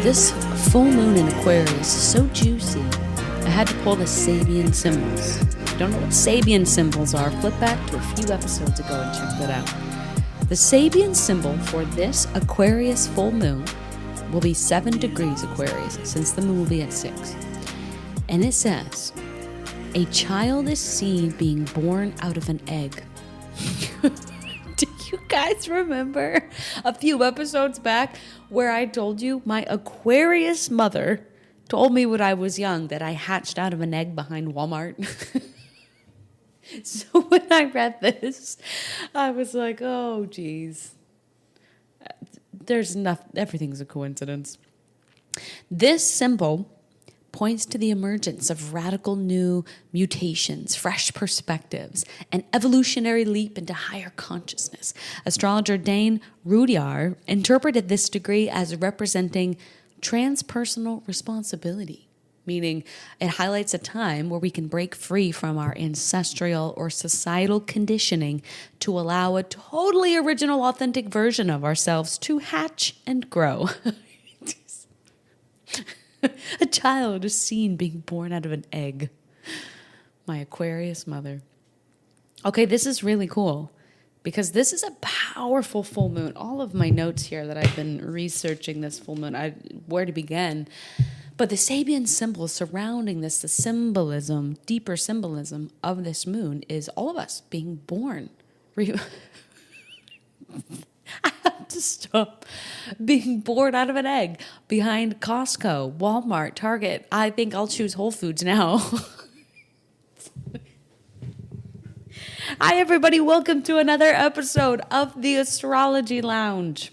This full moon in Aquarius is so juicy, I had to pull the Sabian symbols. If you don't know what Sabian symbols are, flip back to a few episodes ago and check that out. The Sabian symbol for this Aquarius full moon will be 7 degrees Aquarius, since the moon will be at 6. And it says, a child is seen being born out of an egg. Do you guys remember a few episodes back where I told you my Aquarius mother told me when I was young that I hatched out of an egg behind Walmart? So when I read this, I was like, oh, geez. Everything's a coincidence. This symbol points to the emergence of radical new mutations, fresh perspectives, an evolutionary leap into higher consciousness. Astrologer Dane Rudyard interpreted this degree as representing transpersonal responsibility, meaning it highlights a time where we can break free from our ancestral or societal conditioning to allow a totally original, authentic version of ourselves to hatch and grow. A child is seen being born out of an egg. My Aquarius mother. Okay, this is really cool because this is a powerful full moon. All of my notes here that I've been researching this full moon, where to begin. But the Sabian symbol surrounding this, the symbolism, deeper symbolism of this moon is all of us being born. I have to stop being born out of an egg behind Costco, Walmart, Target. I think I'll choose Whole Foods now. Hi, everybody. Welcome to another episode of the Astrology Lounge.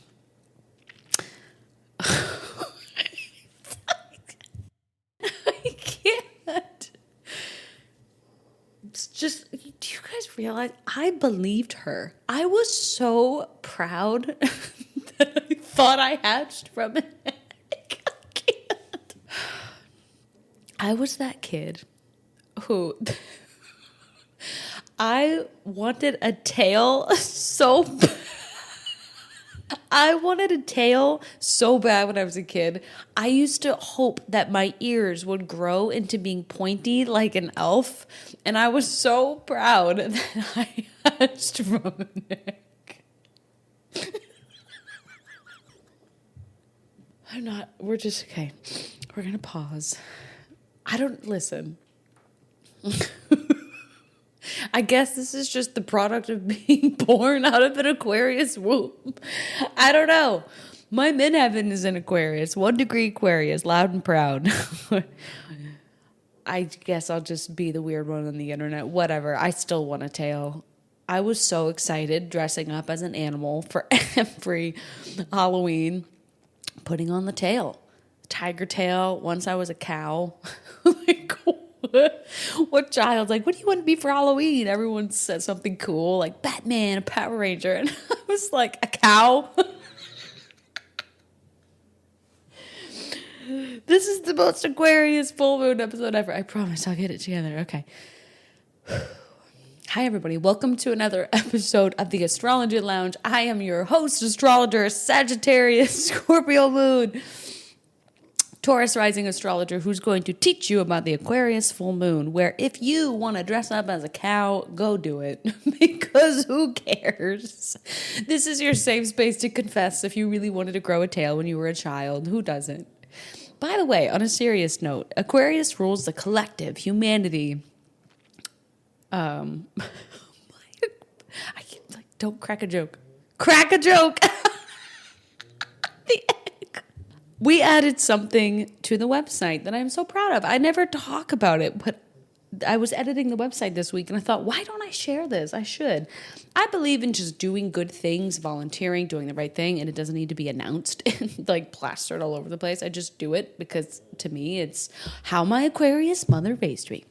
I can't. It's just, do you guys realize I believed her? I was so proud that I thought I hatched from an egg. I can't. I was that kid who I wanted a tail so bad. I wanted a tail so bad when I was a kid. I used to hope that my ears would grow into being pointy like an elf. And I was so proud that I hatched from an egg. We're just, okay. We're going to pause. Listen. I guess this is just the product of being born out of an Aquarius womb. I don't know. My midheaven is in Aquarius, 1 degree Aquarius, loud and proud. I guess I'll just be the weird one on the internet. Whatever. I still want a tail. I was so excited dressing up as an animal for every Halloween, putting on the tail. Tiger tail. Once I was a cow. Like, what child's like, what do you want to be for Halloween? Everyone said something cool, like Batman, a Power Ranger. And I was like, a cow? This is the most Aquarius full moon episode ever. I promise I'll get it together. Okay. Hi, everybody. Welcome to another episode of the Astrology Lounge. I am your host, astrologer, Sagittarius, Scorpio moon, Taurus rising astrologer who's going to teach you about the Aquarius full moon, where if you want to dress up as a cow, go do it, because who cares? This is your safe space to confess if you really wanted to grow a tail when you were a child. Who doesn't? By the way, on a serious note, Aquarius rules the collective, humanity. Don't crack a joke. Crack a joke! The We added something to the website that I'm so proud of. I never talk about it, but I was editing the website this week and I thought, why don't I share this? I should. I believe in just doing good things, volunteering, doing the right thing, and it doesn't need to be announced and like plastered all over the place. I just do it because to me, it's how my Aquarius mother raised me.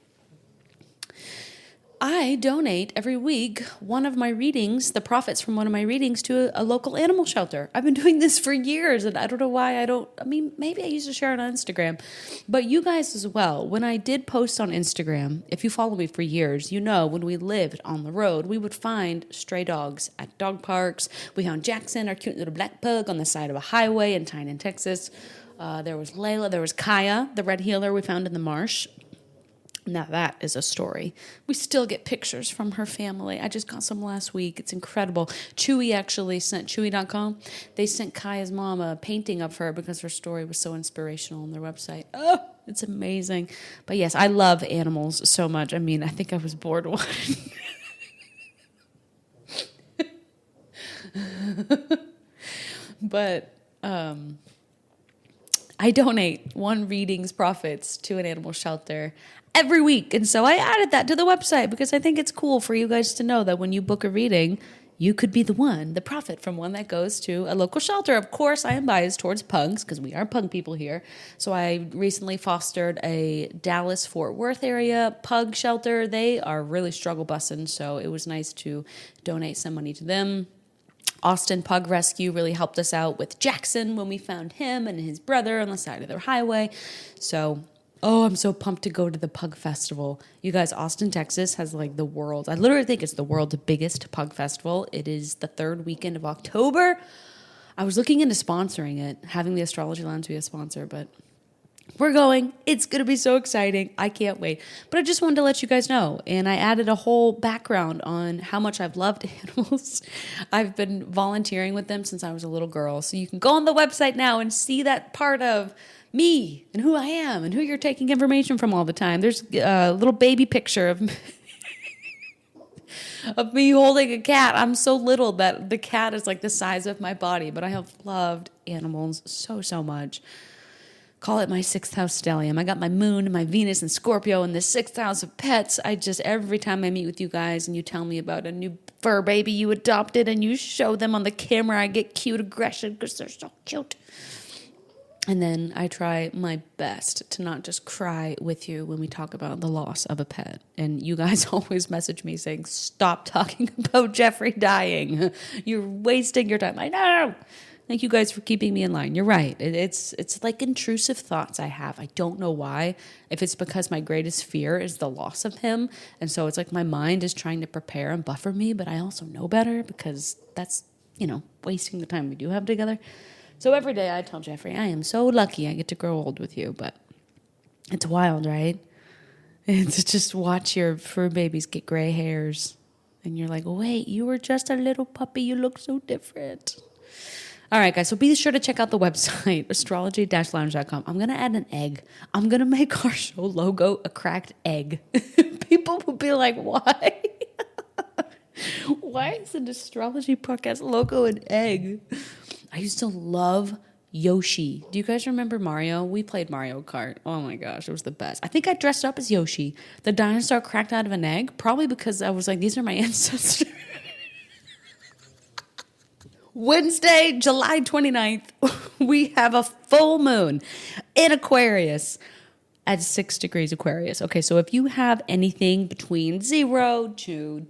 I donate every week one of my readings, the profits from one of my readings, to a local animal shelter. I've been doing this for years, and I don't know why maybe I used to share it on Instagram, but you guys as well. When I did post on Instagram, if you follow me for years, you know when we lived on the road, we would find stray dogs at dog parks. We found Jackson, our cute little black pug, on the side of a highway in Tynan, Texas. There was Layla. There was Kaya, the red healer we found in the marsh. Now that is a story. We still get pictures from her family. I just got some last week. It's incredible. Chewy actually sent, Chewy.com, they sent Kaya's mom a painting of her because her story was so inspirational on their website. Oh, it's amazing. But yes, I love animals so much. I mean, I think I was bored one. But I donate one reading's profits to an animal shelter every week. And so I added that to the website because I think it's cool for you guys to know that when you book a reading, you could be the profit from one that goes to a local shelter. Of course, I am biased towards pugs because we are pug people here. So I recently fostered a Dallas-Fort Worth area pug shelter. They are really struggle bussing, so it was nice to donate some money to them. Austin Pug Rescue really helped us out with Jackson when we found him and his brother on the side of their highway. So, I'm so pumped to go to the Pug Festival. You guys, Austin, Texas has I literally think it's the world's biggest pug festival. It is the third weekend of October. I was looking into sponsoring it, having the Astrology Lounge be a sponsor, but we're going. It's going to be so exciting. I can't wait. But I just wanted to let you guys know. And I added a whole background on how much I've loved animals. I've been volunteering with them since I was a little girl. So you can go on the website now and see that part of me and who I am and who you're taking information from all the time. There's a little baby picture of me. Of me holding a cat. I'm so little that the cat is the size of my body. But I have loved animals so, so much. Call it my sixth house stellium. I got my moon, my Venus, and Scorpio in the sixth house of pets. Every time I meet with you guys and you tell me about a new fur baby you adopted and you show them on the camera, I get cute aggression because they're so cute. And then I try my best to not just cry with you when we talk about the loss of a pet. And you guys always message me saying, stop talking about Jeffrey dying. You're wasting your time. I know. Thank you guys for keeping me in line. You're right. It's like intrusive thoughts I have. I don't know why. If it's because my greatest fear is the loss of him. And so it's like my mind is trying to prepare and buffer me, but I also know better because that's, wasting the time we do have together. So every day I tell Jeffrey, I am so lucky I get to grow old with you, but it's wild, right? And to just watch your fur babies get gray hairs. And you're like, wait, you were just a little puppy. You look so different. All right, guys, so be sure to check out the website, astrology-lounge.com. I'm going to add an egg. I'm going to make our show logo a cracked egg. People will be like, why? Why is an astrology podcast logo an egg? I used to love Yoshi. Do you guys remember Mario? We played Mario Kart. Oh my gosh, it was the best. I think I dressed up as Yoshi, the dinosaur cracked out of an egg, probably because I was like, these are my ancestors. Wednesday, July 29th, we have a full moon in Aquarius at 6 degrees Aquarius. Okay, so if you have anything between 0 to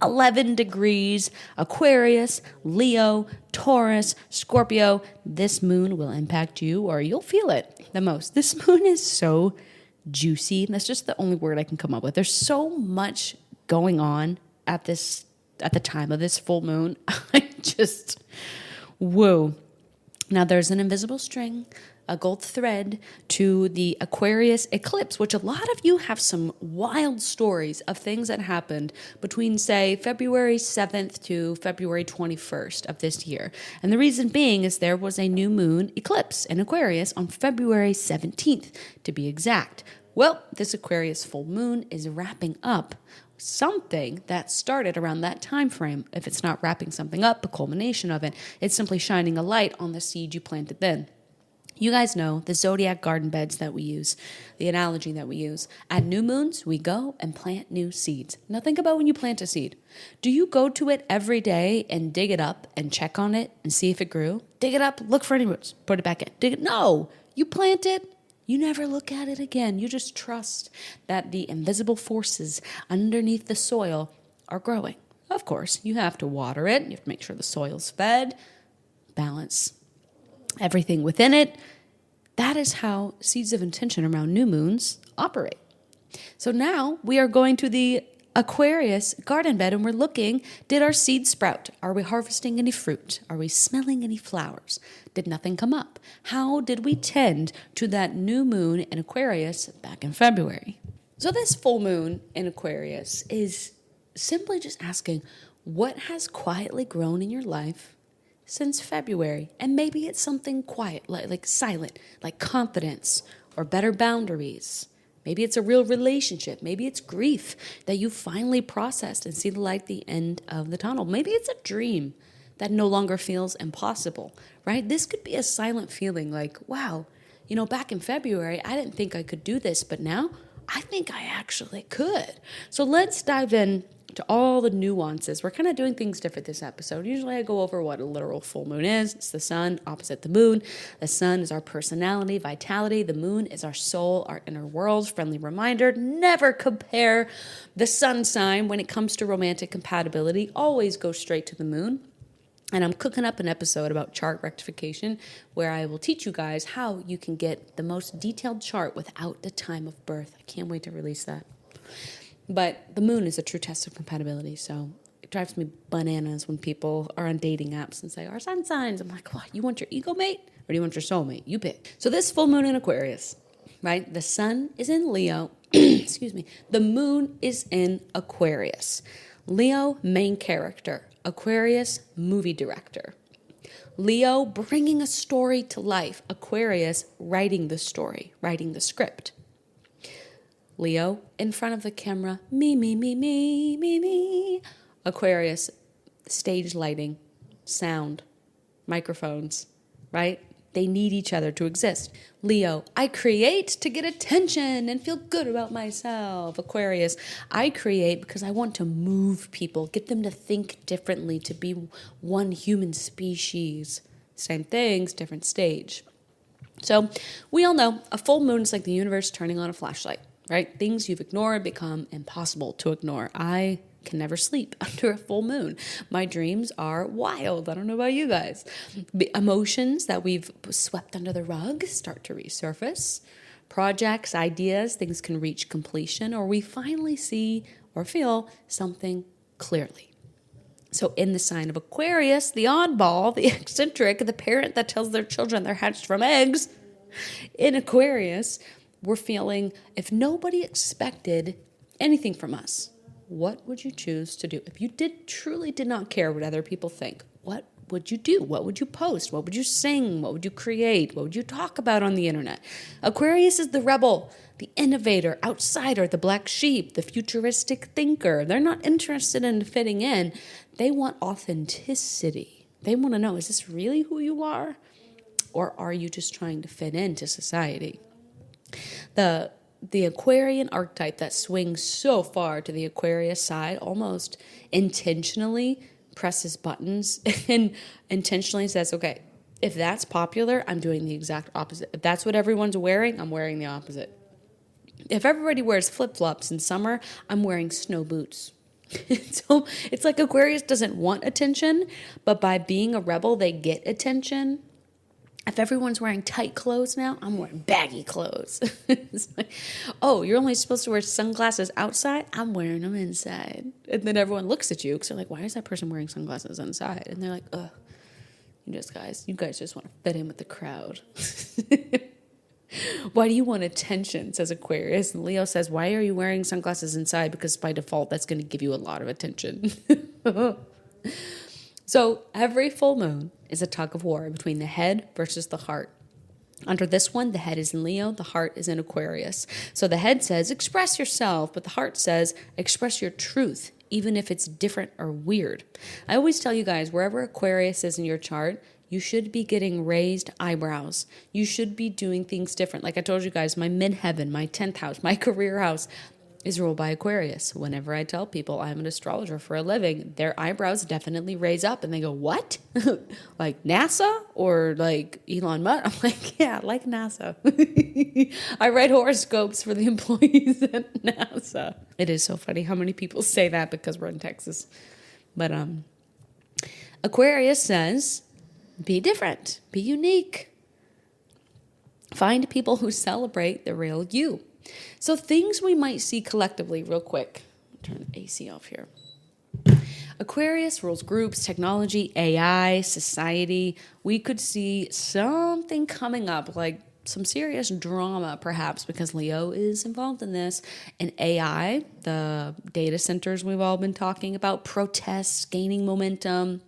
11 degrees Aquarius, Leo, Taurus, Scorpio, this moon will impact you or you'll feel it the most. This moon is so juicy. That's just the only word I can come up with. There's so much going on at the time of this full moon. Whoa. Now there's an invisible string, a gold thread to the Aquarius eclipse, which a lot of you have some wild stories of things that happened between, say, February 7th to February 21st of this year. And the reason being is there was a new moon eclipse in Aquarius on February 17th, to be exact. Well, this Aquarius full moon is wrapping up something that started around that time frame. If it's not wrapping something up, a culmination of it, it's simply shining a light on the seed you planted then. You guys know the zodiac garden beds that we use, the analogy that we use. At new moons, we go and plant new seeds. Now think about when you plant a seed. Do you go to it every day and dig it up and check on it and see if it grew? Dig it up, look for any roots, put it back in. Dig it. No, you plant it. You never look at it again. You just trust that the invisible forces underneath the soil are growing. Of course, you have to water it. You have to make sure the soil's fed, balance everything within it. That is how seeds of intention around new moons operate. So now we are going to the Aquarius garden bed, and we're looking, did our seeds sprout? Are we harvesting any fruit? Are we smelling any flowers? Did nothing come up? How did we tend to that new moon in Aquarius back in February? So this full moon in Aquarius is simply just asking, what has quietly grown in your life since February? And maybe it's something quiet, like silent, like confidence or better boundaries. Maybe it's a real relationship. Maybe it's grief that you finally processed and see the light at the end of the tunnel. Maybe it's a dream that no longer feels impossible, right? This could be a silent feeling like, wow, back in February, I didn't think I could do this, but now I think I actually could. So let's dive in to all the nuances. We're kind of doing things different this episode. Usually I go over what a literal full moon is. It's the sun opposite the moon. The sun is our personality, vitality. The moon is our soul, our inner world. Friendly reminder, never compare the sun sign when it comes to romantic compatibility. Always go straight to the moon. And I'm cooking up an episode about chart rectification where I will teach you guys how you can get the most detailed chart without the time of birth. I can't wait to release that. But the moon is a true test of compatibility, so it drives me bananas when people are on dating apps and say, our sun signs. I'm like, what, you want your ego mate or do you want your soulmate? You pick. So this full moon in Aquarius, right? The sun is in Leo. Excuse me. The moon is in Aquarius. Leo, main character. Aquarius, movie director. Leo, bringing a story to life. Aquarius, writing the story, writing the script. Leo, in front of the camera, me, me, me, me, me, me. Aquarius, stage lighting, sound, microphones, right? They need each other to exist. Leo, I create to get attention and feel good about myself. Aquarius, I create because I want to move people, get them to think differently, to be one human species. Same things, different stage. So we all know a full moon is like the universe turning on a flashlight. Right? Things you've ignored become impossible to ignore. I can never sleep under a full moon. My dreams are wild. I don't know about you guys. The emotions that we've swept under the rug start to resurface. Projects, ideas, things can reach completion, or we finally see or feel something clearly. So in the sign of Aquarius, the oddball, the eccentric, the parent that tells their children they're hatched from eggs, in Aquarius, we're feeling, if nobody expected anything from us, what would you choose to do? If you truly did not care what other people think, what would you do? What would you post? What would you sing? What would you create? What would you talk about on the internet? Aquarius is the rebel, the innovator, outsider, the black sheep, the futuristic thinker. They're not interested in fitting in. They want authenticity. They want to know, is this really who you are? Or are you just trying to fit into society? The Aquarian archetype that swings so far to the Aquarius side almost intentionally presses buttons and intentionally says, okay, if that's popular, I'm doing the exact opposite. If that's what everyone's wearing, I'm wearing the opposite. If everybody wears flip-flops in summer, I'm wearing snow boots. So it's like Aquarius doesn't want attention, but by being a rebel, they get attention. If everyone's wearing tight clothes now, I'm wearing baggy clothes. It's like, oh, you're only supposed to wear sunglasses outside? I'm wearing them inside. And then everyone looks at you because they're like, why is that person wearing sunglasses inside? And they're like, ugh, you guys just want to fit in with the crowd. Why do you want attention, says Aquarius. And Leo says, why are you wearing sunglasses inside? Because by default, that's going to give you a lot of attention. So every full moon is a tug of war between the head versus the heart. Under this one, the head is in Leo, the heart is in Aquarius. So the head says, express yourself, but the heart says, express your truth, even if it's different or weird. I always tell you guys, wherever Aquarius is in your chart, you should be getting raised eyebrows. You should be doing things different. Like I told you guys, my midheaven, my 10th house, my career house is ruled by Aquarius. Whenever I tell people I'm an astrologer for a living, their eyebrows definitely raise up and they go, what? Like NASA or like Elon Musk? I'm like, yeah, like NASA. I write horoscopes for the employees at NASA. It is so funny how many people say that because we're in Texas. But Aquarius says, be different, be unique. Find people who celebrate the real you. So things we might see collectively real quick turn the AC off here. Aquarius rules groups, technology, AI, society. We could see something coming up, like some serious drama, perhaps, because Leo is involved in this. And AI, the data centers we've all been talking about, protests gaining momentum.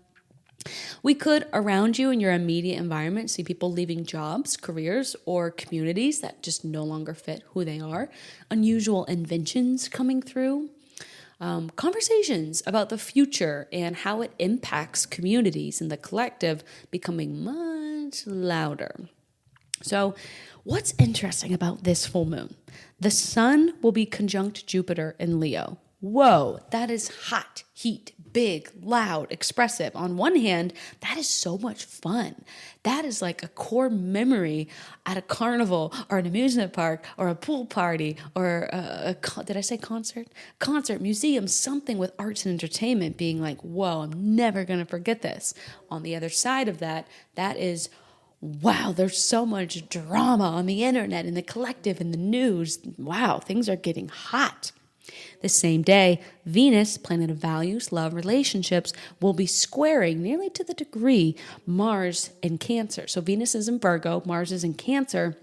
We could, around you in your immediate environment, see people leaving jobs, careers, or communities that just no longer fit who they are. Unusual inventions coming through. Conversations about the future and how it impacts communities and the collective becoming much louder. So, what's interesting about this full moon? The sun will be conjunct Jupiter in Leo. Whoa, that is hot, heat, big, loud, expressive. On one hand, that is so much fun. That is like a core memory at a carnival or an amusement park or a pool party or did I say concert? Concert, museum, something with arts and entertainment being like, whoa, I'm never going to forget this. On the other side of that, that is, wow, there's so much drama on the internet, in the collective, in the news. Wow, things are getting hot. The same day, Venus, planet of values, love, relationships, will be squaring nearly to the degree Mars in Cancer. So Venus is in Virgo, Mars is in Cancer.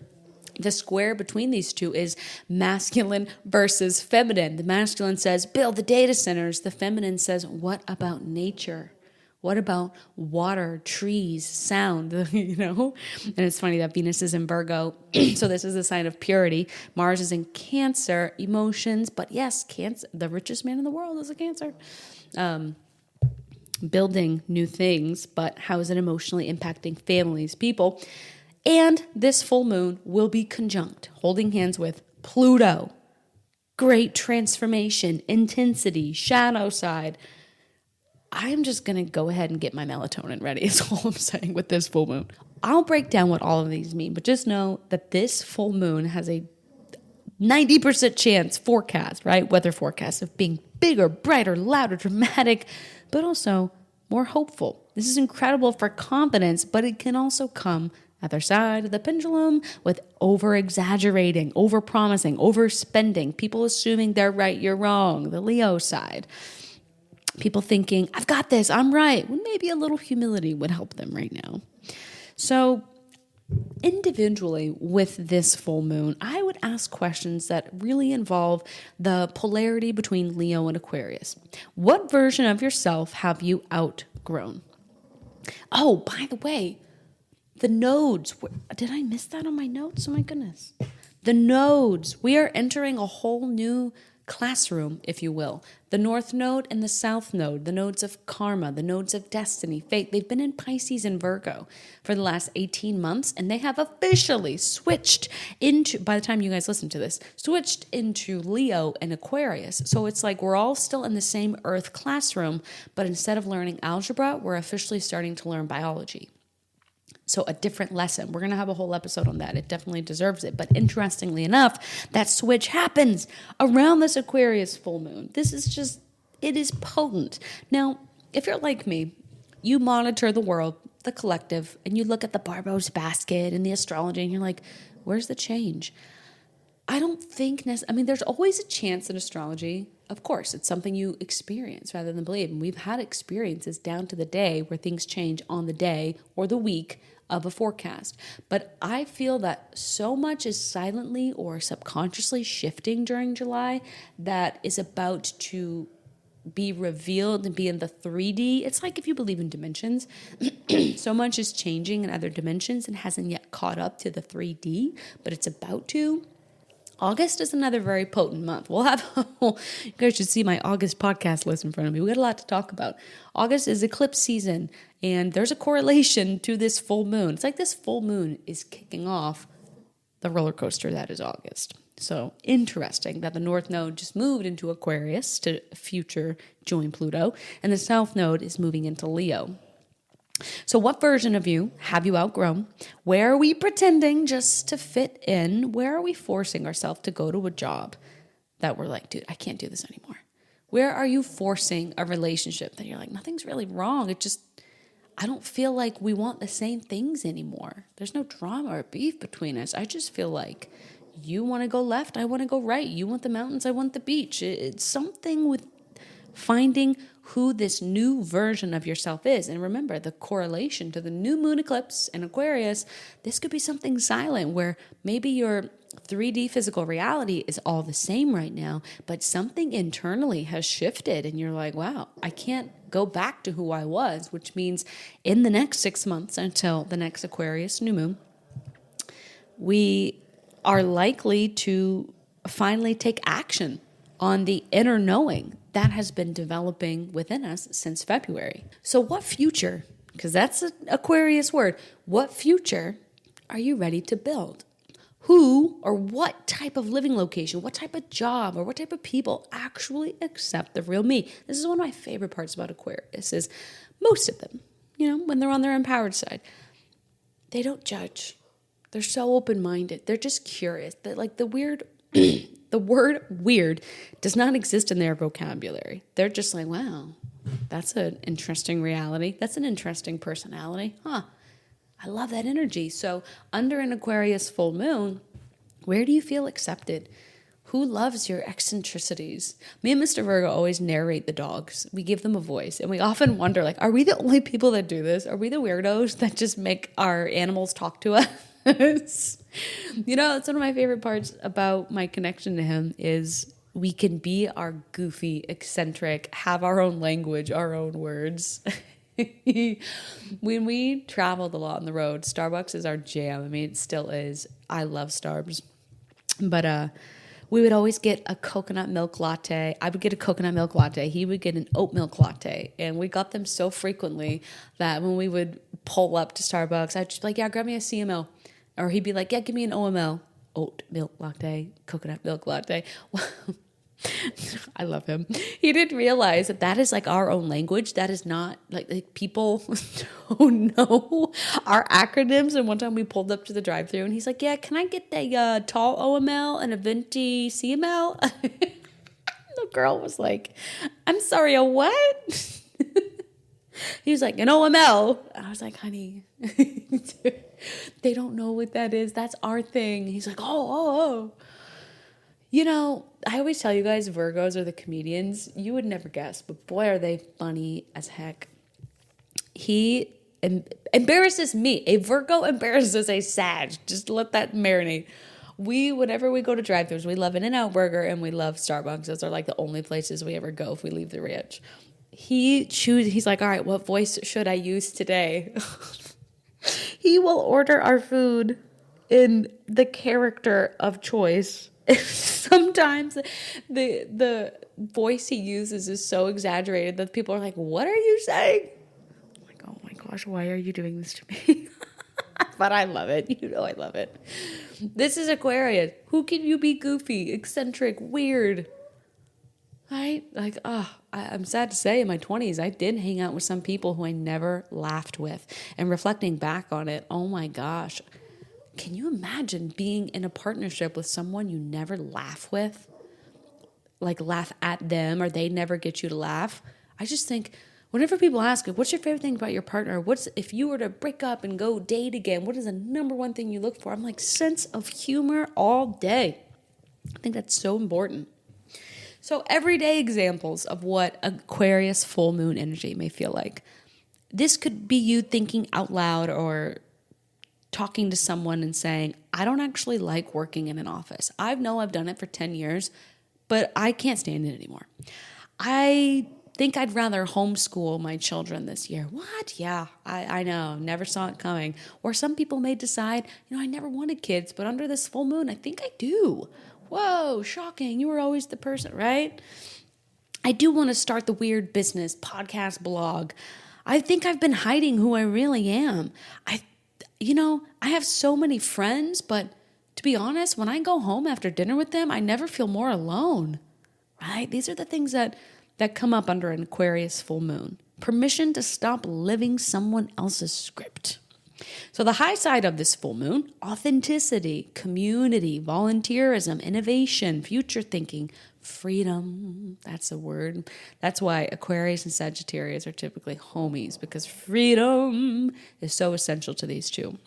The square between these two is masculine versus feminine. The masculine says, build the data centers. The feminine says, what about nature? What about water, trees, sound, And it's funny that Venus is in Virgo, so this is a sign of purity. Mars is in Cancer, emotions, but yes, Cancer, the richest man in the world is a Cancer. Building new things, but how is it emotionally impacting families, people? And this full moon will be conjunct, holding hands with Pluto. Great transformation, intensity, shadow side. I'm just going to go ahead and get my melatonin ready is all I'm saying with this full moon. I'll break down what all of these mean, but just know that this full moon has a 90% chance forecast, right? Weather forecast of being bigger, brighter, louder, dramatic, but also more hopeful. This is incredible for confidence, but it can also come other side of the pendulum with over-exaggerating, over-promising, overspending, people assuming they're right, you're wrong, the Leo side. People thinking, I've got this, I'm right. Well, maybe a little humility would help them right now. So individually with this full moon, I would ask questions that really involve the polarity between Leo and Aquarius. What version of yourself have you outgrown? Oh, by the way, the nodes. Did I miss that on my notes? Oh my goodness. The nodes. We are entering a whole new classroom, if you will. The North Node and the South Node, the nodes of karma, the nodes of destiny, fate. They've been in Pisces and Virgo for the last 18 months, and they have officially switched into, by the time you guys listen to this, switched into Leo and Aquarius. So it's like we're all still in the same Earth classroom, but instead of learning algebra, we're officially starting to learn biology. So a different lesson. We're going to have a whole episode on that. It definitely deserves it. But interestingly enough, that switch happens around this Aquarius full moon. This is just, it is potent. Now, if you're like me, you monitor the world, the collective, and you look at the Barbo's basket and the astrology, and you're like, where's the change? I don't think, there's always a chance in astrology. Of course, it's something you experience rather than believe. And we've had experiences down to the day where things change on the day or the week of a forecast. But I feel that so much is silently or subconsciously shifting during July that is about to be revealed and be in the 3D. It's like if you believe in dimensions, so much is changing in other dimensions and hasn't yet caught up to the 3D, but it's about to. August is another very potent month. We'll have, you guys should see my August podcast list in front of me. We got a lot to talk about. August is eclipse season, and there's a correlation to this full moon. It's like this full moon is kicking off the roller coaster that is August. So interesting that the North Node just moved into Aquarius to future join Pluto, and the South Node is moving into Leo. So what version of you have you outgrown? Where are we pretending just to fit in? Where are we forcing ourselves to go to a job that we're like, dude, I can't do this anymore? Where are you forcing a relationship that you're like, nothing's really wrong. It just, I don't feel like we want the same things anymore. There's no drama or beef between us. I just feel like You want to go left, I want to go right. You want the mountains, I want the beach. It's something with finding who this new version of yourself is. And remember, the correlation to the new moon eclipse in Aquarius, this could be something silent where maybe your 3D physical reality is all the same right now, but something internally has shifted and you're like, wow, I can't go back to who I was, which means in the next 6 months until the next Aquarius new moon, we are likely to finally take action on the inner knowing that has been developing within us since February. So what future, because that's an Aquarius word, what future are you ready to build? Who or what type of living location, what type of job, or what type of people actually accept the real me? This is one of my favorite parts about Aquarius is most of them, when they're on their empowered side, they don't judge. They're so open-minded. They're just curious. That like the word weird does not exist in their vocabulary. They're just like, wow, that's an interesting reality. That's an interesting personality. I love that energy. So under an Aquarius full moon, where do you feel accepted? Who loves your eccentricities? Me and Mr. Virgo always narrate the dogs. We give them a voice. And we often wonder, like, are we the only people that do this? Are we the weirdos that just make our animals talk to us? It's one of my favorite parts about my connection to him is we can be our goofy, eccentric, have our own language, our own words. When we traveled a lot on the road, Starbucks is our jam. I mean, it still is. I love Starbucks. But we would always get a coconut milk latte. I would get a coconut milk latte. He would get an oat milk latte. And we got them so frequently that when we would pull up to Starbucks, I'd just be like, yeah, grab me a CML. Or he'd be like, yeah, give me an OML. Oat milk latte, coconut milk latte. I love him. He didn't realize that is like our own language. That is not like people don't know our acronyms. And one time we pulled up to the drive-thru and he's like, yeah, can I get a tall OML and a venti CML? The girl was like, I'm sorry, a what? He was like, an OML. I was like, honey, they don't know what that is. That's our thing. He's like, oh. I always tell you guys, Virgos are the comedians. You would never guess, but boy, are they funny as heck. He embarrasses me. A Virgo embarrasses a Sag. Just let that marinate. Whenever we go to drive-thrus, we love In-N-Out Burger and we love Starbucks. Those are like the only places we ever go if we leave the ranch. He's like, all right, what voice should I use today? He will order our food in the character of choice. Sometimes the voice he uses is so exaggerated that people are like, what are you saying? I'm like, oh my gosh, why are you doing this to me? But I love it. I love it. This is Aquarius. Who can you be goofy, eccentric, weird? Right? Like, I'm sad to say in my 20s, I did hang out with some people who I never laughed with. And reflecting back on it, oh my gosh. Can you imagine being in a partnership with someone you never laugh with? Like laugh at them or they never get you to laugh? I just think whenever people ask, what's your favorite thing about your partner? If you were to break up and go date again, what is the number one thing you look for? I'm like, sense of humor all day. I think that's so important. So everyday examples of what Aquarius full moon energy may feel like. This could be you thinking out loud or talking to someone and saying, I don't actually like working in an office. I've done it for 10 years, but I can't stand it anymore. I think I'd rather homeschool my children this year. What? Yeah, I know. Never saw it coming. Or some people may decide, I never wanted kids, but under this full moon, I think I do. Whoa, shocking. You were always the person, right? I do want to start the weird business, podcast, blog. I think I've been hiding who I really am. I have so many friends, but to be honest, when I go home after dinner with them, I never feel more alone, right? These are the things that come up under an Aquarius full moon. Permission to stop living someone else's script. So the high side of this full moon, authenticity, community, volunteerism, innovation, future thinking, freedom. That's a word. That's why Aquarius and Sagittarius are typically homies, because freedom is so essential to these two.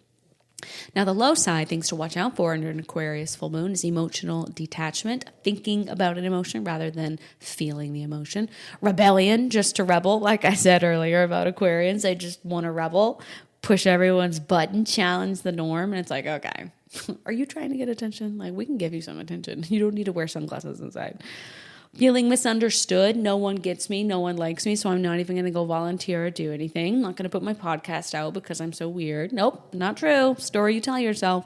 Now, the low side, things to watch out for under an Aquarius full moon, is emotional detachment, thinking about an emotion rather than feeling the emotion. Rebellion, just to rebel, like I said earlier about Aquarians. They just want to rebel, push everyone's button, challenge the norm. And it's like, okay, are you trying to get attention? Like, we can give you some attention. You don't need to wear sunglasses inside. Feeling misunderstood. No one gets me. No one likes me. So I'm not even going to go volunteer or do anything. I'm not going to put my podcast out because I'm so weird. Nope, not true. Story you tell yourself.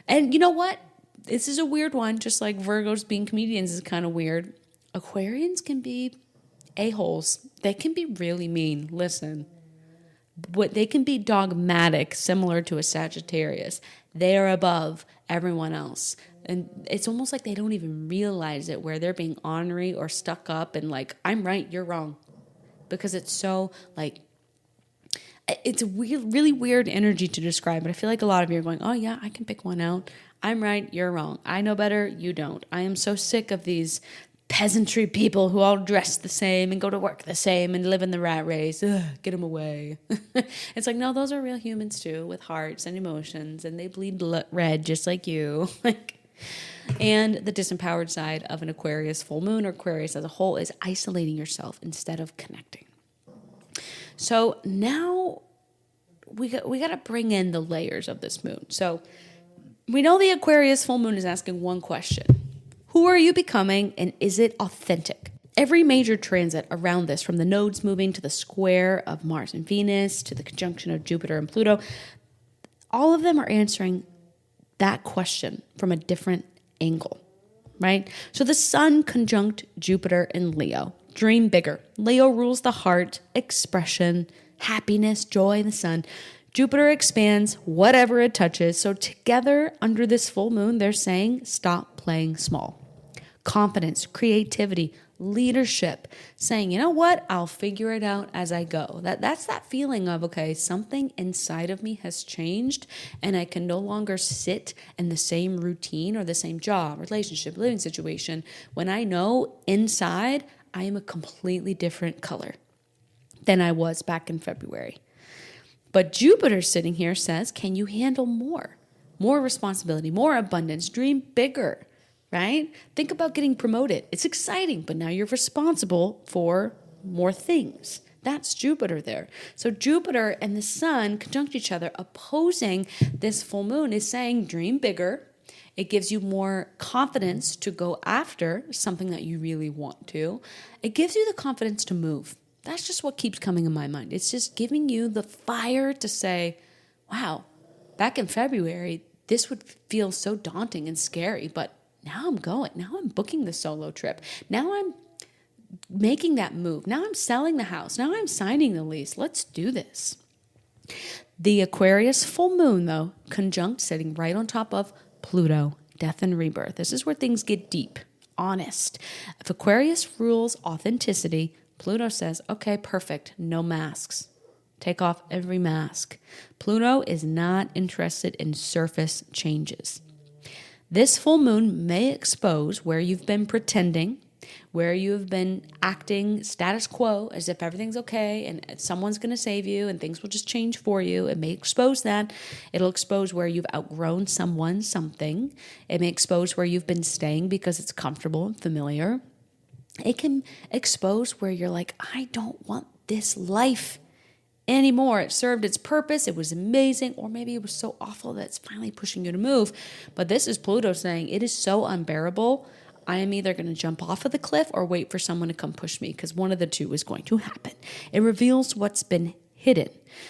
And you know what? This is a weird one. Just like Virgos being comedians is kind of weird. Aquarians can be a-holes. They can be really mean. Listen. They can be dogmatic, similar to a Sagittarius. They are above everyone else. And it's almost like they don't even realize it, where they're being ornery or stuck up and like, I'm right, you're wrong. Because it's so like, it's a weird, really weird energy to describe. But I feel like a lot of you are going, oh yeah, I can pick one out. I'm right, you're wrong. I know better, you don't. I am so sick of these peasantry people who all dress the same and go to work the same and live in the rat race. Ugh, get them away. It's like, no, those are real humans too, with hearts and emotions, and they bleed red just like you. And the disempowered side of an Aquarius full moon, or Aquarius as a whole, is isolating yourself instead of connecting. So now we got to bring in the layers of this moon. So we know the Aquarius full moon is asking one question. Who are you becoming, and is it authentic? Every major transit around this, from the nodes moving to the square of Mars and Venus to the conjunction of Jupiter and Pluto, all of them are answering that question from a different angle, right? So the sun conjunct Jupiter in Leo. Dream bigger. Leo rules the heart, expression, happiness, joy in the sun. Jupiter expands whatever it touches. So together under this full moon, they're saying stop playing small. Confidence, creativity, leadership, saying, you know what, I'll figure it out as I go. That's that feeling of, okay, something inside of me has changed and I can no longer sit in the same routine or the same job, relationship, living situation when I know inside I am a completely different color than I was back in February. But Jupiter sitting here says, can you handle more? More responsibility, more abundance, dream bigger. Right? Think about getting promoted. It's exciting, but now you're responsible for more things. That's Jupiter there. So Jupiter and the sun conjunct each other, opposing this full moon, is saying dream bigger. It gives you more confidence to go after something that you really want to. It gives you the confidence to move. That's just what keeps coming in my mind. It's just giving you the fire to say, wow, back in February, this would feel so daunting and scary, but now I'm going. Now I'm booking the solo trip. Now I'm making that move. Now I'm selling the house. Now I'm signing the lease. Let's do this. The Aquarius full moon, though, conjunct sitting right on top of Pluto, death and rebirth. This is where things get deep, honest. If Aquarius rules authenticity, Pluto says, okay, perfect, no masks. Take off every mask. Pluto is not interested in surface changes. This full moon may expose where you've been pretending, where you've been acting status quo as if everything's okay and someone's going to save you and things will just change for you. It may expose that. It'll expose where you've outgrown someone, something. It may expose where you've been staying because it's comfortable and familiar. It can expose where you're like, I don't want this life anymore. It served its purpose. It was amazing. Or maybe it was so awful that it's finally pushing you to move. But this is Pluto saying it is so unbearable. I am either going to jump off of the cliff or wait for someone to come push me, because one of the two is going to happen. It reveals what's been hidden.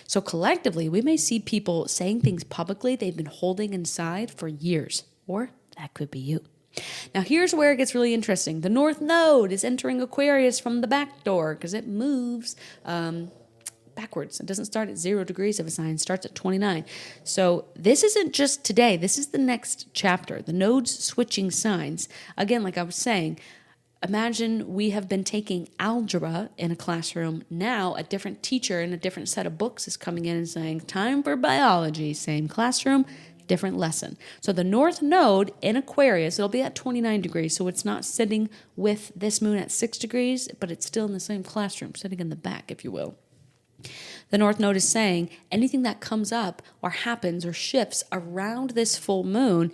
So collectively, we may see people saying things publicly they've been holding inside for years. Or that could be you. Now, here's where it gets really interesting. The North Node is entering Aquarius from the back door because it moves backwards. It doesn't start at 0 degrees of a sign. It starts at 29. So this isn't just today. This is the next chapter. The nodes switching signs. Again, like I was saying, imagine we have been taking algebra in a classroom. Now a different teacher in a different set of books is coming in and saying, time for biology. Same classroom, different lesson. So the North Node in Aquarius, it'll be at 29 degrees. So it's not sitting with this moon at 6 degrees, but it's still in the same classroom, sitting in the back, if you will. The North Node is saying anything that comes up or happens or shifts around this full moon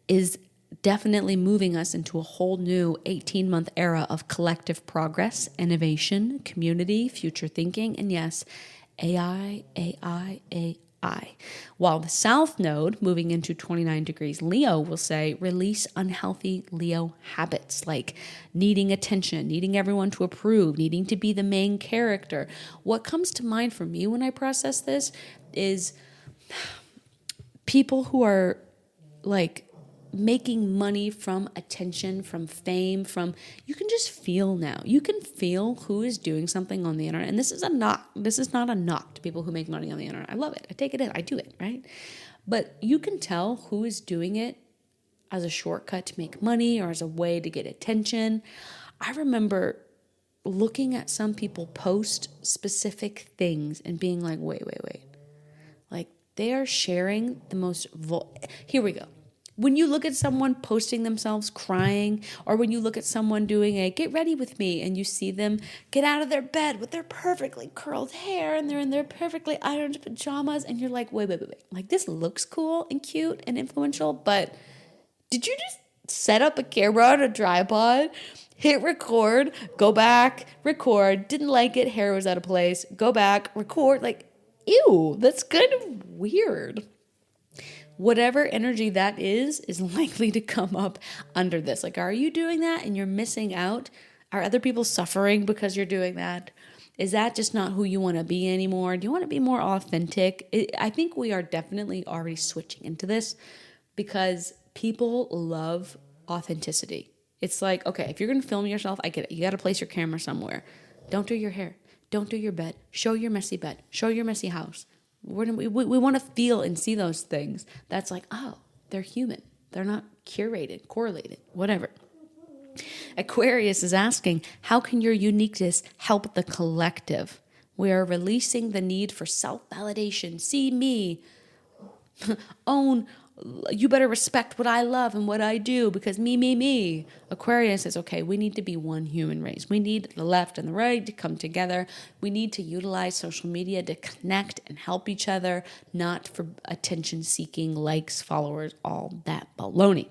is definitely moving us into a whole new 18-month era of collective progress, innovation, community, future thinking, and yes, AI, AI, AI. While the South Node, moving into 29 degrees Leo, will say release unhealthy Leo habits like needing attention, needing everyone to approve, needing to be the main character. What comes to mind for me when I process this is people who are like making money from attention, from fame, from, you can just feel now. You can feel who is doing something on the internet. And this is not a knock to people who make money on the internet. I love it. I take it in. I do it, right? But you can tell who is doing it as a shortcut to make money or as a way to get attention. I remember looking at some people post specific things and being like, wait. Like, they are sharing the most, here we go. When you look at someone posting themselves crying, or when you look at someone doing a get ready with me and you see them get out of their bed with their perfectly curled hair and they're in their perfectly ironed pajamas, and you're like, wait. Like, this looks cool and cute and influential, but did you just set up a camera on a tripod, hit record, go back, record, didn't like it, hair was out of place, go back, record? Like, ew, that's kind of weird. Whatever energy that is likely to come up under this. Like, are you doing that and you're missing out? Are other people suffering because you're doing that? Is that just not who you want to be anymore? Do you want to be more authentic? I think we are definitely already switching into this because people love authenticity. It's like, okay, if you're going to film yourself, I get it. You got to place your camera somewhere. Don't do your hair. Don't do your bed. Show your messy bed. Show your messy house. We want to feel and see those things. That's like, oh, they're human. They're not curated, correlated, whatever. Aquarius is asking, how can your uniqueness help the collective? We are releasing the need for self-validation. See me. Own. You better respect what I love and what I do because me. Aquarius says, okay, we need to be one human race. We need the left and the right to come together. We need to utilize social media to connect and help each other, not for attention-seeking, likes, followers, all that baloney.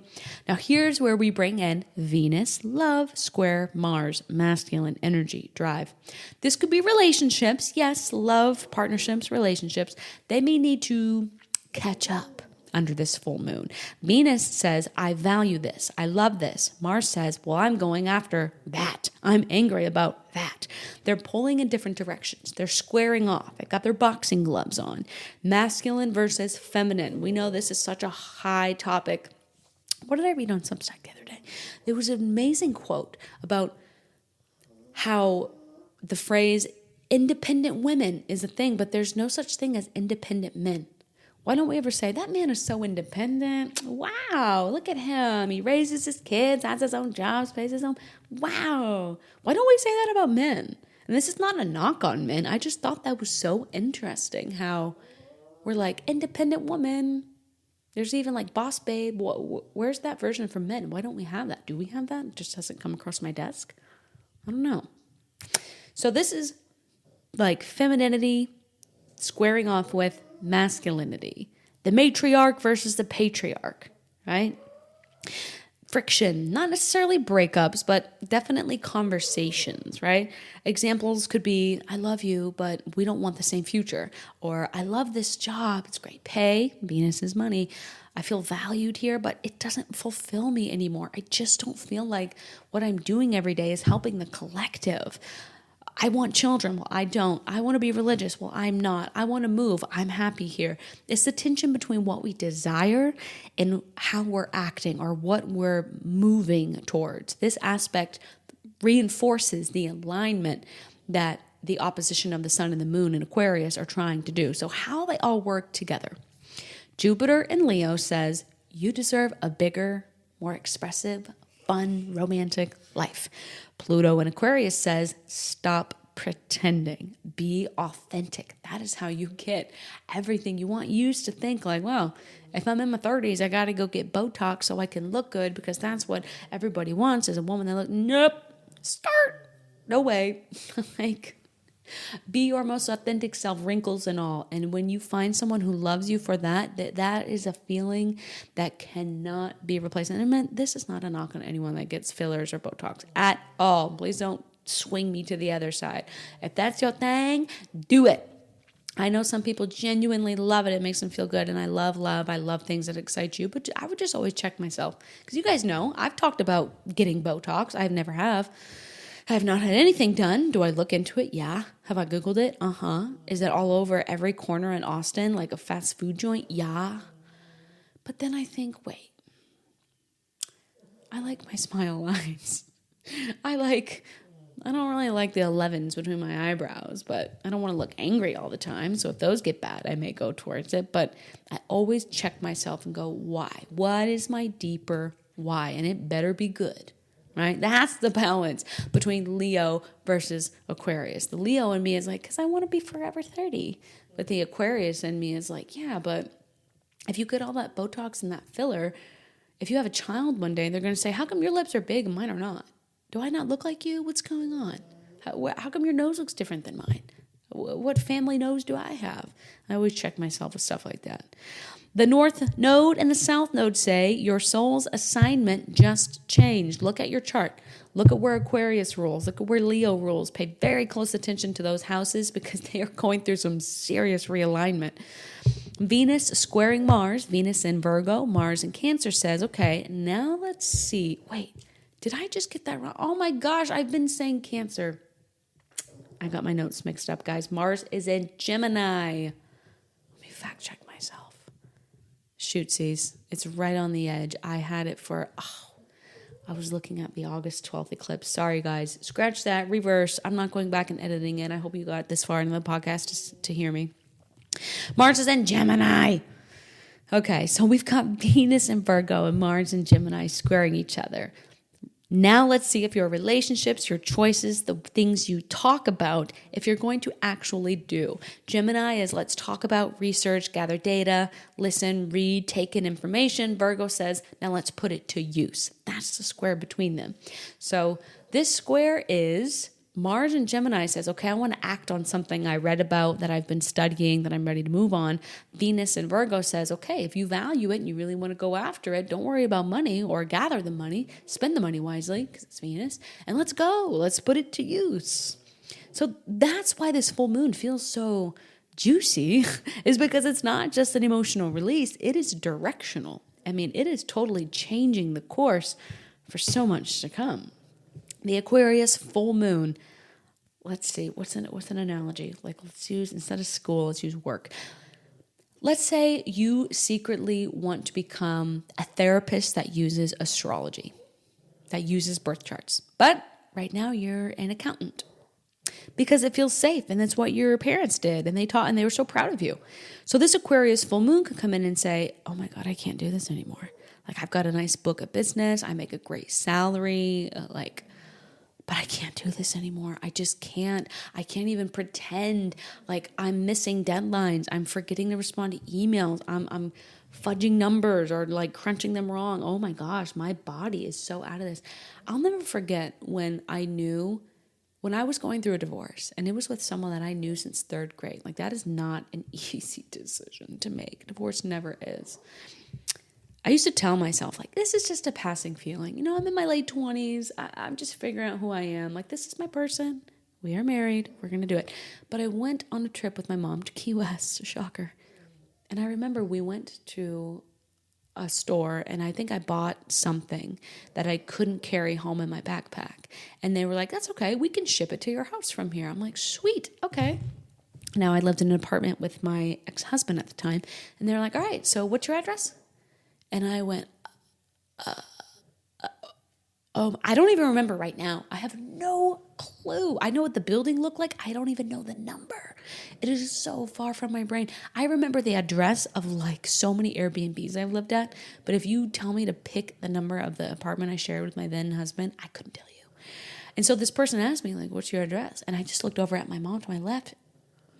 Now, here's where we bring in Venus, love, square, Mars, masculine energy, drive. This could be relationships. Yes, love, partnerships, relationships. They may need to catch up under this full moon. Venus says, I value this. I love this. Mars says, well, I'm going after that. I'm angry about that. They're pulling in different directions. They're squaring off. They've got their boxing gloves on. Masculine versus feminine. We know this is such a high topic. What did I read on Substack the other day? There was an amazing quote about how the phrase independent women is a thing, but there's no such thing as independent men. Why don't we ever say, that man is so independent? Wow, look at him. He raises his kids, has his own job, pays his own. Wow. Why don't we say that about men? And this is not a knock on men. I just thought that was so interesting how we're like, independent woman. There's even like boss babe. Where's that version for men? Why don't we have that? Do we have that? It just hasn't come across my desk. I don't know. So this is like femininity squaring off with masculinity, the matriarch versus the patriarch, right? Friction, not necessarily breakups, but definitely conversations, right? Examples could be, I love you, but we don't want the same future. Or I love this job, it's great pay, Venus is money. I feel valued here, but it doesn't fulfill me anymore. I just don't feel like what I'm doing every day is helping the collective. I want children. Well, I don't. I want to be religious. Well, I'm not. I want to move. I'm happy here. It's the tension between what we desire and how we're acting or what we're moving towards. This aspect reinforces the alignment that the opposition of the sun and the moon in Aquarius are trying to do. So how they all work together. Jupiter in Leo says, you deserve a bigger, more expressive, fun, romantic life. Pluto in Aquarius says, stop pretending. Be authentic. That is how you get everything you want. You used to think like, well, if I'm in my 30s, I got to go get Botox so I can look good because that's what everybody wants is a woman that looks, nope, start. No way. Like, Be your most authentic self, wrinkles and all. And when you find someone who loves you for that is a feeling that cannot be replaced. And I meant, this is not a knock on anyone that gets fillers or Botox at all. Please don't swing me to the other side. If that's your thing, do it. I know some people genuinely love it. It makes them feel good. And I love love. I love things that excite you. But I would just always check myself. Because you guys know, I've talked about getting Botox. I never have. I have not had anything done. Do I look into it? Yeah. Have I Googled it? Is it all over every corner in Austin, like a fast food joint? Yeah. But then I think, wait. I like my smile lines. I don't really like the 11s between my eyebrows, but I don't want to look angry all the time. So if those get bad, I may go towards it. But I always check myself and go, why? What is my deeper why? And it better be good. Right? That's the balance between Leo versus Aquarius. The Leo in me is like, because I want to be forever 30. But the Aquarius in me is like, yeah, but if you get all that Botox and that filler, if you have a child one day, they're going to say, how come your lips are big and mine are not? Do I not look like you? What's going on? How come your nose looks different than mine? What family nose do I have? I always check myself with stuff like that. The North Node and the South Node say your soul's assignment just changed. Look at your chart. Look at where Aquarius rules. Look at where Leo rules. Pay very close attention to those houses because they are going through some serious realignment. Venus squaring Mars, Venus in Virgo, Mars in Cancer says, okay, now let's see. Wait, did I just get that wrong? Oh my gosh, I've been saying Cancer. I got my notes mixed up, guys. Mars is in Gemini. Let me fact check myself. Shootsies. It's right on the edge. I had it I was looking at the August 12th eclipse. Sorry, guys. Scratch that. Reverse. I'm not going back and editing it. I hope you got this far into the podcast to hear me. Mars is in Gemini. Okay, so we've got Venus in Virgo and Mars in Gemini squaring each other. Now let's see if your relationships, your choices, the things you talk about, if you're going to actually do. Gemini is let's talk about, research, gather data, listen, read, take in information. Virgo says, now let's put it to use. That's the square between them. So this square is Mars and Gemini says, okay, I want to act on something I read about that I've been studying, that I'm ready to move on. Venus and Virgo says, okay, if you value it and you really want to go after it, don't worry about money or gather the money, spend the money wisely because it's Venus, and let's go. Let's put it to use. So that's why this full moon feels so juicy is because it's not just an emotional release. It is directional. I mean, it is totally changing the course for so much to come. The Aquarius full moon, let's see, what's an analogy? Like let's use, instead of school, let's use work. Let's say you secretly want to become a therapist that uses astrology, that uses birth charts. But right now you're an accountant because it feels safe and that's what your parents did and they taught and they were so proud of you. So this Aquarius full moon could come in and say, oh my God, I can't do this anymore. Like I've got a nice book of business. I make a great salary, but I can't do this anymore. I just can't. I can't even pretend like I'm missing deadlines. I'm forgetting to respond to emails. I'm fudging numbers or like crunching them wrong. Oh my gosh, my body is so out of this. I'll never forget when I was going through a divorce and it was with someone that I knew since third grade. Like that is not an easy decision to make. Divorce never is. I used to tell myself, like, this is just a passing feeling. You know, I'm in my late 20s. I'm just figuring out who I am. Like, this is my person. We are married. We're going to do it. But I went on a trip with my mom to Key West. Shocker. And I remember we went to a store, and I think I bought something that I couldn't carry home in my backpack. And they were like, that's okay. We can ship it to your house from here. I'm like, sweet. Okay. Now, I lived in an apartment with my ex-husband at the time. And they were like, all right, so what's your address? And I went, I don't even remember right now. I have no clue. I know what the building looked like. I don't even know the number. It is so far from my brain. I remember the address of like so many Airbnbs I've lived at. But if you tell me to pick the number of the apartment I shared with my then husband, I couldn't tell you. And so this person asked me, like, what's your address? And I just looked over at my mom to my left.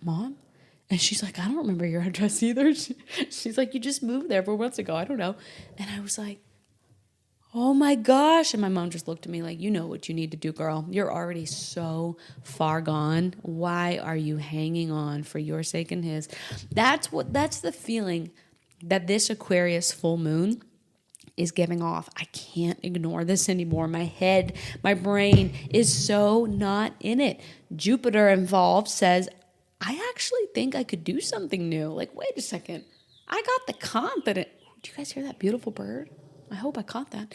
Mom? And she's like, I don't remember your address either. She's like, you just moved there 4 months ago. I don't know. And I was like, oh my gosh. And my mom just looked at me like, you know what you need to do, girl. You're already so far gone. Why are you hanging on for your sake and his? That's the feeling that this Aquarius full moon is giving off. I can't ignore this anymore. My head, my brain is so not in it. Jupiter involved says, I actually think I could do something new. Like, wait a second. I got the confidence. Do you guys hear that beautiful bird? I hope I caught that.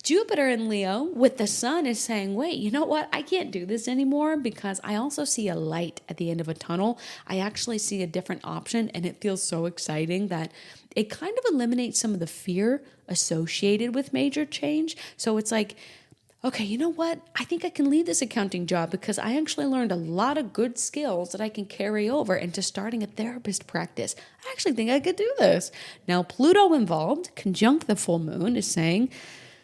Jupiter in Leo with the sun is saying, wait, you know what? I can't do this anymore because I also see a light at the end of a tunnel. I actually see a different option, and it feels so exciting that it kind of eliminates some of the fear associated with major change. So it's like, okay, you know what? I think I can leave this accounting job because I actually learned a lot of good skills that I can carry over into starting a therapist practice. I actually think I could do this. Now, Pluto involved, conjunct the full moon, is saying,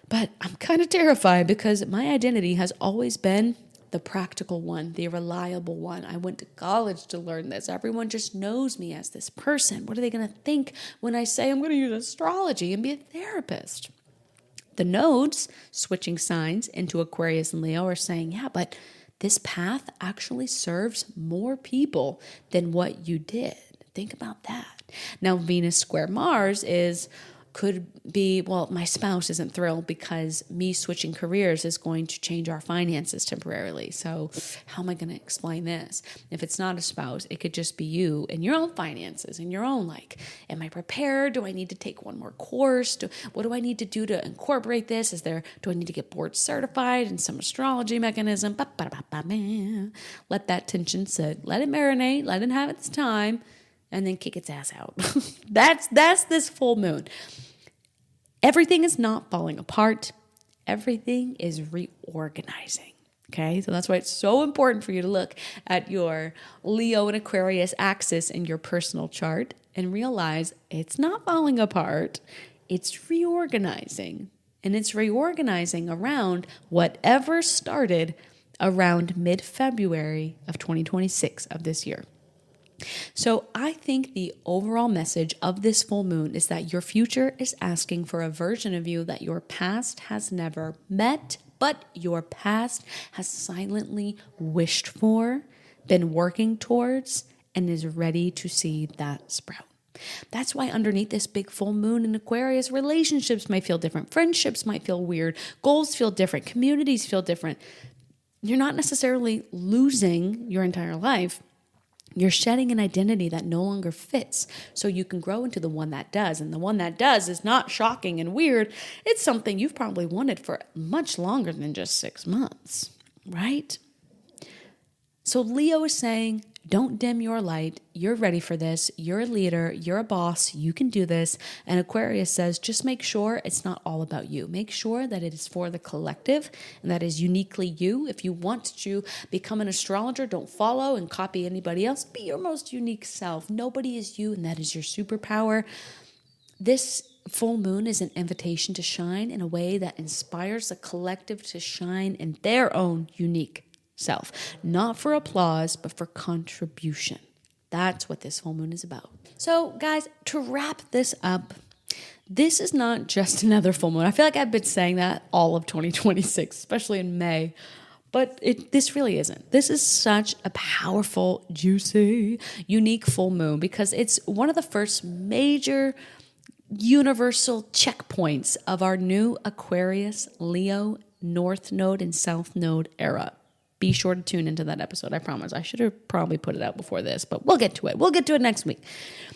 but I'm kind of terrified because my identity has always been the practical one, the reliable one. I went to college to learn this. Everyone just knows me as this person. What are they going to think when I say I'm going to use astrology and be a therapist? The nodes, switching signs into Aquarius and Leo, are saying, yeah, but this path actually serves more people than what you did. Think about that. Now, Venus square Mars could be, well, my spouse isn't thrilled because me switching careers is going to change our finances temporarily. So how am I going to explain this? If it's not a spouse, it could just be you and your own finances and your own, like, am I prepared? Do I need to take one more course? What do I need to do to incorporate this? Do I need to get board certified in some astrology mechanism? Let that tension sit. Let it marinate. Let it have its time. And then kick its ass out. That's this full moon. Everything is not falling apart. Everything is reorganizing. Okay, so that's why it's so important for you to look at your Leo and Aquarius axis in your personal chart and realize it's not falling apart. It's reorganizing. And it's reorganizing around whatever started around mid-February of 2026 of this year. So I think the overall message of this full moon is that your future is asking for a version of you that your past has never met, but your past has silently wished for, been working towards, and is ready to see that sprout. That's why underneath this big full moon in Aquarius, relationships might feel different. Friendships might feel weird. Goals feel different. Communities feel different. You're not necessarily losing your entire life. You're shedding an identity that no longer fits so you can grow into the one that does. And the one that does is not shocking and weird. It's something you've probably wanted for much longer than just 6 months, right? So Leo is saying, don't dim your light. You're ready for this. You're a leader. You're a boss. You can do this. And Aquarius says, just make sure it's not all about you. Make sure that it is for the collective and that is uniquely you. If you want to become an astrologer, don't follow and copy anybody else. Be your most unique self. Nobody is you, and that is your superpower. This full moon is an invitation to shine in a way that inspires the collective to shine in their own unique self, not for applause, but for contribution. That's what this full moon is about. So guys, to wrap this up, this is not just another full moon. I feel like I've been saying that all of 2026, especially in May, but this really isn't. This is such a powerful, juicy, unique full moon because it's one of the first major universal checkpoints of our new Aquarius, Leo, North Node, and South Node era. Be sure to tune into that episode, I promise. I should have probably put it out before this, but we'll get to it. We'll get to it next week.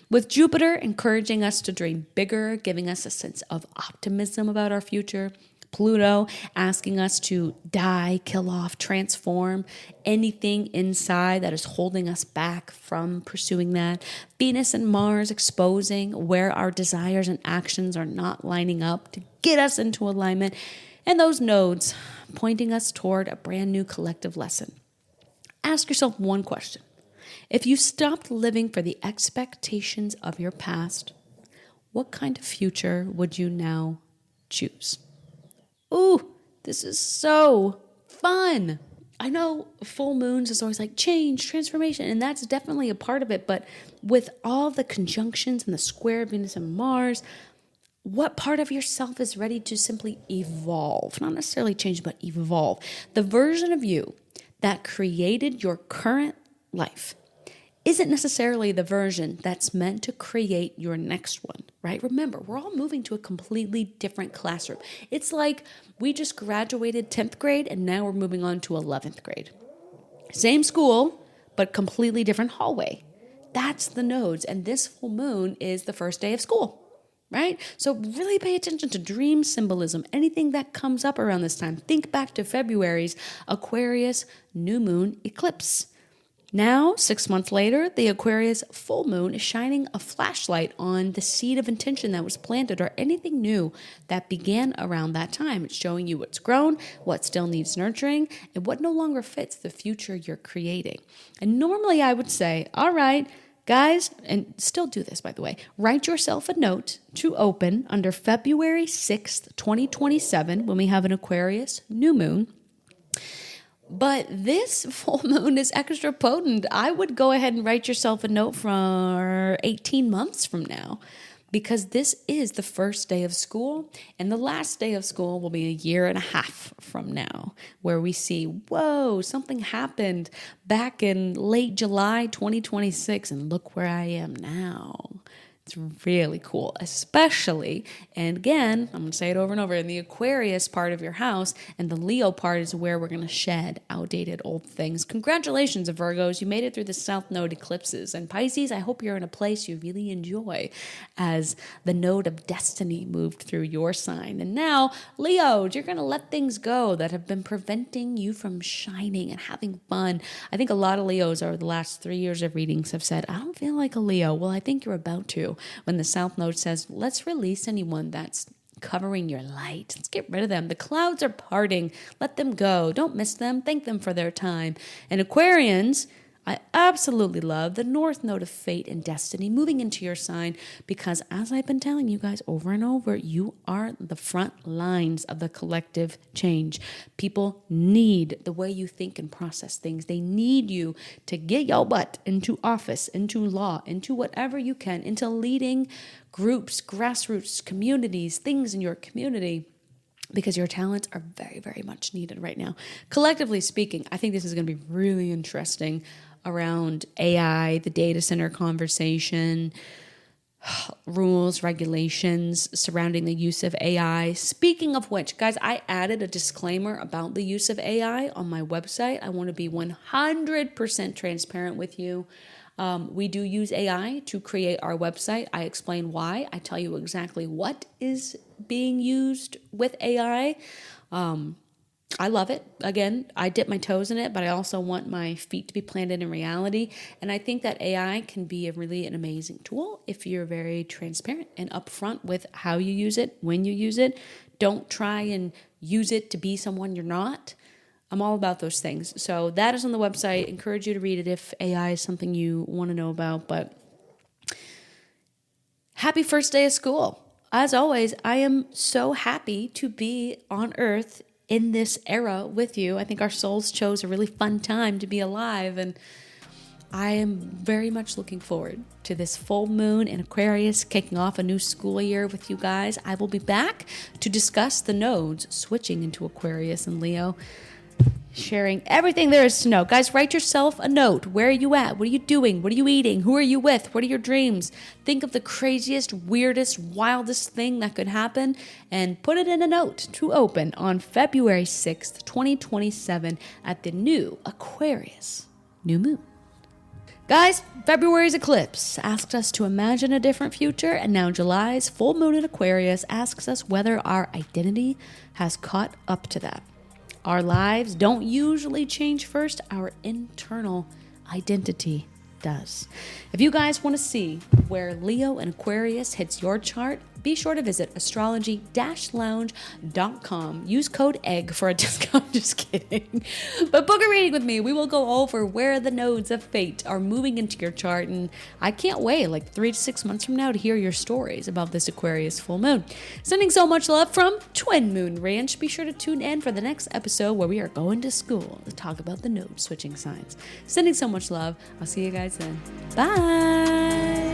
With Jupiter encouraging us to dream bigger, giving us a sense of optimism about our future. Pluto asking us to die, kill off, transform anything inside that is holding us back from pursuing that. Venus and Mars exposing where our desires and actions are not lining up to get us into alignment. And those nodes pointing us toward a brand new collective lesson. Ask yourself one question. If you stopped living for the expectations of your past, what kind of future would you now choose? Ooh, this is so fun. I know full moons is always like change, transformation, and that's definitely a part of it. But with all the conjunctions and the square Venus and Mars, what part of yourself is ready to simply evolve? Not necessarily change, but evolve. The version of you that created your current life isn't necessarily the version that's meant to create your next one, right? Remember, we're all moving to a completely different classroom. It's like we just graduated 10th grade and now we're moving on to 11th grade. Same school, but completely different hallway. That's the nodes. And this full moon is the first day of school, right? So really pay attention to dream symbolism, anything that comes up around this time. Think back to February's Aquarius new moon eclipse. Now, 6 months later, the Aquarius full moon is shining a flashlight on the seed of intention that was planted or anything new that began around that time. It's showing you what's grown, what still needs nurturing, and what no longer fits the future you're creating. And normally I would say, all right, guys, and still do this, by the way, write yourself a note to open under February 6th, 2027, when we have an Aquarius new moon. But this full moon is extra potent. I would go ahead and write yourself a note for 18 months from now, because this is the first day of school, and the last day of school will be a year and a half from now, where we see, whoa, something happened back in late July 2026, and look where I am now. It's really cool, especially, and again, I'm going to say it over and over, in the Aquarius part of your house, and the Leo part is where we're going to shed outdated old things. Congratulations, Virgos. You made it through the South Node eclipses. And Pisces, I hope you're in a place you really enjoy as the node of destiny moved through your sign. And now, Leos, you're going to let things go that have been preventing you from shining and having fun. I think a lot of Leos over the last 3 years of readings have said, I don't feel like a Leo. Well, I think you're about to. When the South Node says, let's release anyone that's covering your light. Let's get rid of them. The clouds are parting. Let them go. Don't miss them. Thank them for their time. And Aquarians, I absolutely love the North Node of fate and destiny moving into your sign, because as I've been telling you guys over and over, you are the front lines of the collective change. People need the way you think and process things. They need you to get your butt into office, into law, into whatever you can, into leading groups, grassroots, communities, things in your community, because your talents are very, very much needed right now. Collectively speaking, I think this is going to be really interesting around AI, the data center conversation, rules, regulations surrounding the use of AI. Speaking of which, guys, I added a disclaimer about the use of AI on my website. I want to be 100% transparent with you. We do use AI to create our website. I explain why. I tell you exactly what is being used with AI. I love it. Again, I dip my toes in it, but I also want my feet to be planted in reality. And I think that AI can be an amazing tool if you're very transparent and upfront with how you use it, when you use it. Don't try and use it to be someone you're not. I'm all about those things. So that is on the website. Encourage you to read it if AI is something you want to know about. But happy first day of school. As always, I am so happy to be on Earth in this era with you. I think our souls chose a really fun time to be alive, and I am very much looking forward to this full moon in Aquarius, kicking off a new school year with you guys. I will be back to discuss the nodes switching into Aquarius and Leo, sharing everything there is to know. Guys, write yourself a note. Where are you at? What are you doing? What are you eating? Who are you with? What are your dreams? Think of the craziest, weirdest, wildest thing that could happen and put it in a note to open on February 6th, 2027 at the new Aquarius new moon. Guys, February's eclipse asks us to imagine a different future, and now July's full moon in Aquarius asks us whether our identity has caught up to that. Our lives don't usually change first. Our internal identity does. If you guys want to see where Leo and Aquarius hits your chart, be sure to visit astrology-lounge.com. Use code EGG for a discount. Just kidding. But book a reading with me. We will go over where the nodes of fate are moving into your chart. And I can't wait 3 to 6 months from now to hear your stories about this Aquarius full moon. Sending so much love from Twin Moon Ranch. Be sure to tune in for the next episode where we are going to school to talk about the node switching signs. Sending so much love. I'll see you guys then. Bye.